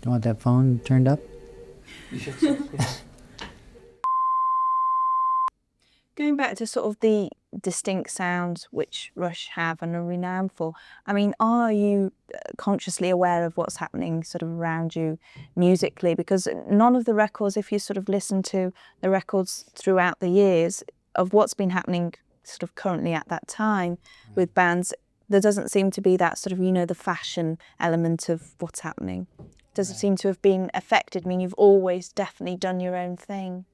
Don't want that phone turned up? Going back to sort of the distinct sounds which Rush have and are renowned for, I mean, are you consciously aware of what's happening sort of around you musically? Because none of the records, if you sort of listen to the records throughout the years of what's been happening sort of currently at that time with bands, there doesn't seem to be that sort of, the fashion element of what's happening. Does it seem to have been affected? I mean, you've always definitely done your own thing.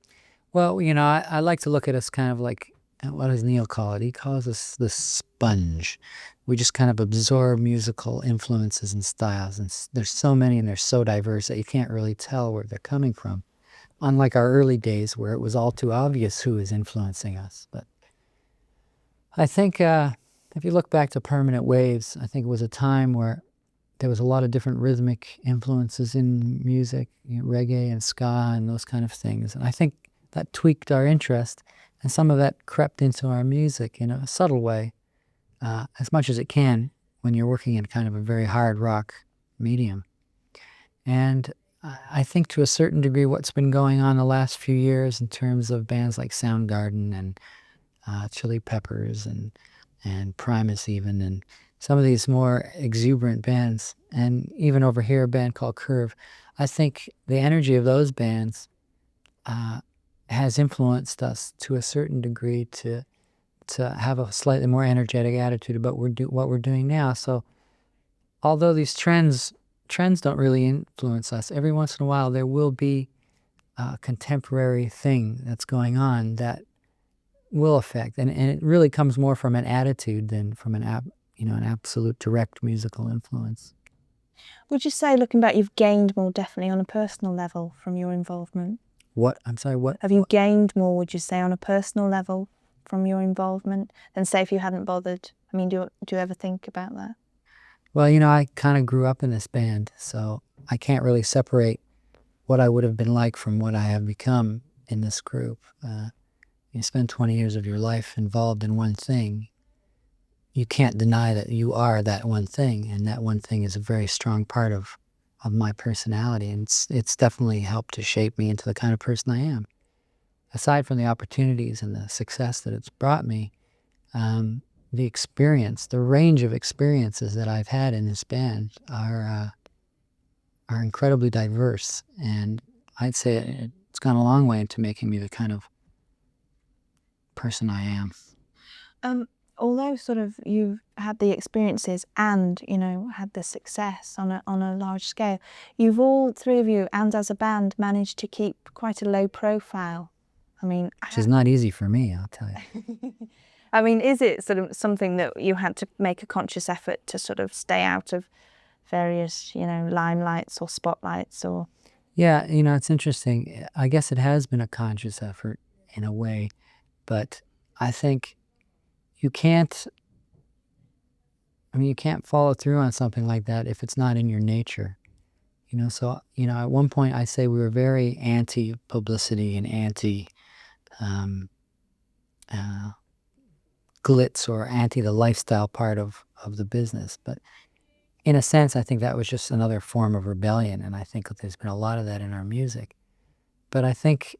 Well, I like to look at us kind of like, what does Neil call it? He calls us the sponge. We just kind of absorb musical influences and styles, and there's so many and they're so diverse that you can't really tell where they're coming from. Unlike our early days where it was all too obvious who is influencing us. But I think if you look back to Permanent Waves, I think it was a time where there was a lot of different rhythmic influences in music, reggae and ska and those kind of things. And I think that tweaked our interest, and some of that crept into our music in a subtle way, as much as it can when you're working in kind of a very hard rock medium. And I think to a certain degree what's been going on the last few years in terms of bands like Soundgarden and Chili Peppers and Primus even, and some of these more exuberant bands, and even over here a band called Curve, I think the energy of those bands has influenced us to a certain degree to have a slightly more energetic attitude about what we're doing now. So although these trends don't really influence us, every once in a while there will be a contemporary thing that's going on that will affect, and it really comes more from an attitude than from an absolute direct musical influence. Would you say, looking back, you've gained more definitely on a personal level from your involvement? What? I'm sorry, what? Have you gained more, would you say, on a personal level from your involvement than, say, if you hadn't bothered? I mean, do you ever think about that? Well, I kind of grew up in this band, so I can't really separate what I would have been like from what I have become in this group. You spend 20 years of your life involved in one thing. You can't deny that you are that one thing, and that one thing is a very strong part of my personality, and it's definitely helped to shape me into the kind of person I am. Aside from the opportunities and the success that it's brought me, the experience, the range of experiences that I've had in this band are incredibly diverse, and I'd say it's gone a long way into making me the kind of person I am. Although sort of you've had the experiences and, had the success on a large scale, you've all three of you, and as a band, managed to keep quite a low profile. I mean, which is not easy for me, I'll tell you. I mean, is it sort of something that you had to make a conscious effort to sort of stay out of various, limelights or spotlights or? Yeah, it's interesting. I guess it has been a conscious effort in a way, but I think you can't follow through on something like that if it's not in your nature. So, at one point I say we were very anti-publicity and anti glitz, or anti the lifestyle part of the business. But in a sense, I think that was just another form of rebellion, and I think there's been a lot of that in our music. But I think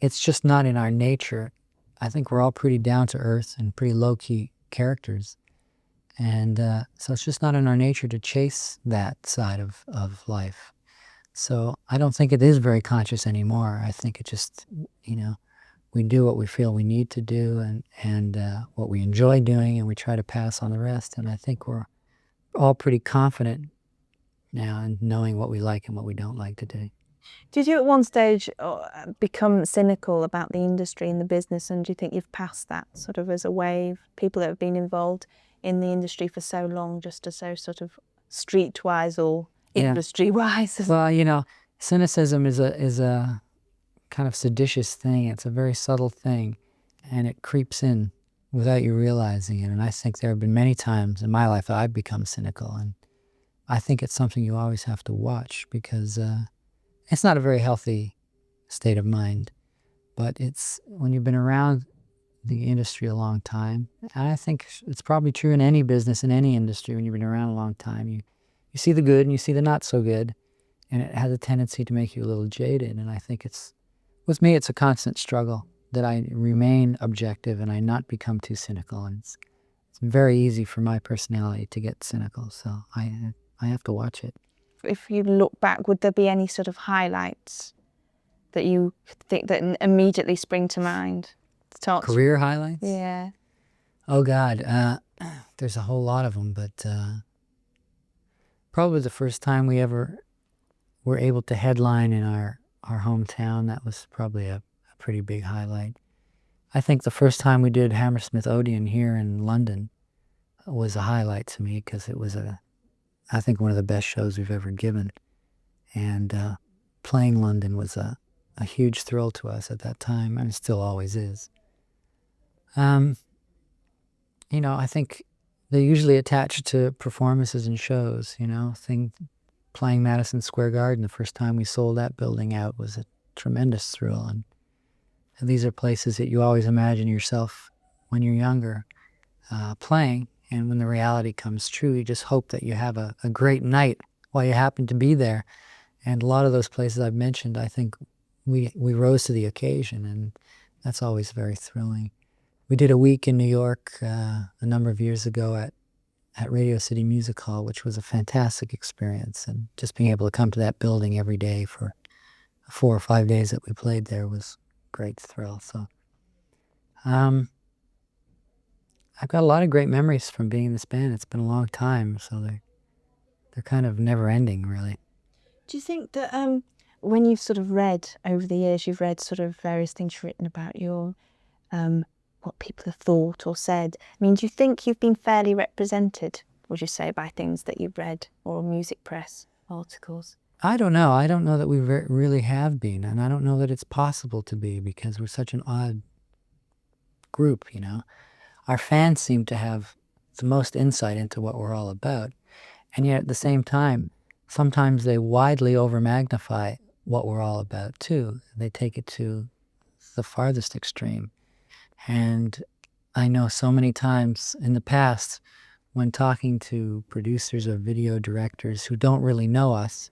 it's just not in our nature. I think we're all pretty down to earth and pretty low-key characters. And so it's just not in our nature to chase that side of life. So I don't think it is very conscious anymore. I think it just, we do what we feel we need to do, and what we enjoy doing, and we try to pass on the rest. And I think we're all pretty confident now in knowing what we like and what we don't like to do. Did you at one stage become cynical about the industry and the business, and do you think you've passed that sort of as a wave? People that have been involved in the industry for so long, just as so sort of streetwise or industry-wise? Well, cynicism is a kind of seditious thing. It's a very subtle thing, and it creeps in without you realizing it. And I think there have been many times in my life that I've become cynical, and I think it's something you always have to watch, because it's not a very healthy state of mind. But it's when you've been around the industry a long time, and I think it's probably true in any business, in any industry, when you've been around a long time, you see the good and you see the not so good, and it has a tendency to make you a little jaded. And I think with me, it's a constant struggle that I remain objective and I not become too cynical. And it's very easy for my personality to get cynical, so I have to watch it. If you look back, would there be any sort of highlights that you think that immediately spring to mind? Career highlights? Yeah. Oh God, there's a whole lot of them, but probably the first time we ever were able to headline in our hometown, that was probably a pretty big highlight. I think the first time we did Hammersmith Odeon here in London was a highlight to me, because it was I think one of the best shows we've ever given. And playing London was a huge thrill to us at that time, and it still always is. I think they're usually attached to performances and shows, playing Madison Square Garden, the first time we sold that building out, was a tremendous thrill. And these are places that you always imagine yourself when you're younger playing, and when the reality comes true, you just hope that you have a great night while you happen to be there. And a lot of those places I've mentioned, I think we rose to the occasion, and that's always very thrilling. We did a week in New York a number of years ago at Radio City Music Hall, which was a fantastic experience. And just being able to come to that building every day for 4 or 5 days that we played there was a great thrill. So I've got a lot of great memories from being in this band. It's been a long time, so they're kind of never ending, really. Do you think that when you've sort of read over the years, you've read sort of various things written about your what people have thought or said? I mean, do you think you've been fairly represented, would you say, by things that you've read or music press articles? I don't know. I don't know that we really have been, and I don't know that it's possible to be, because we're such an odd group, Our fans seem to have the most insight into what we're all about, and yet at the same time, sometimes they widely over-magnify what we're all about, too. They take it to the farthest extreme. And I know so many times in the past, when talking to producers or video directors who don't really know us,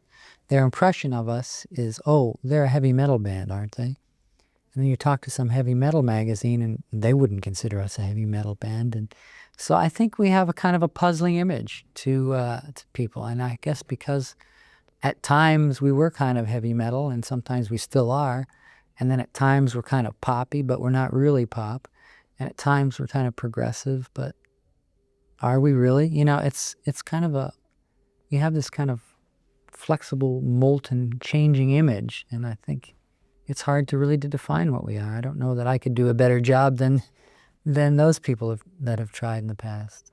their impression of us is, oh, they're a heavy metal band, aren't they? And then you talk to some heavy metal magazine, and they wouldn't consider us a heavy metal band. And so I think we have a kind of a puzzling image to people. And I guess because at times we were kind of heavy metal, and sometimes we still are. And then at times we're kind of poppy, but we're not really pop. And at times we're kind of progressive, but are we really? It's kind of you have this kind of flexible, molten, changing image. And I think it's hard to define what we are. I don't know that I could do a better job than those people that have tried in the past.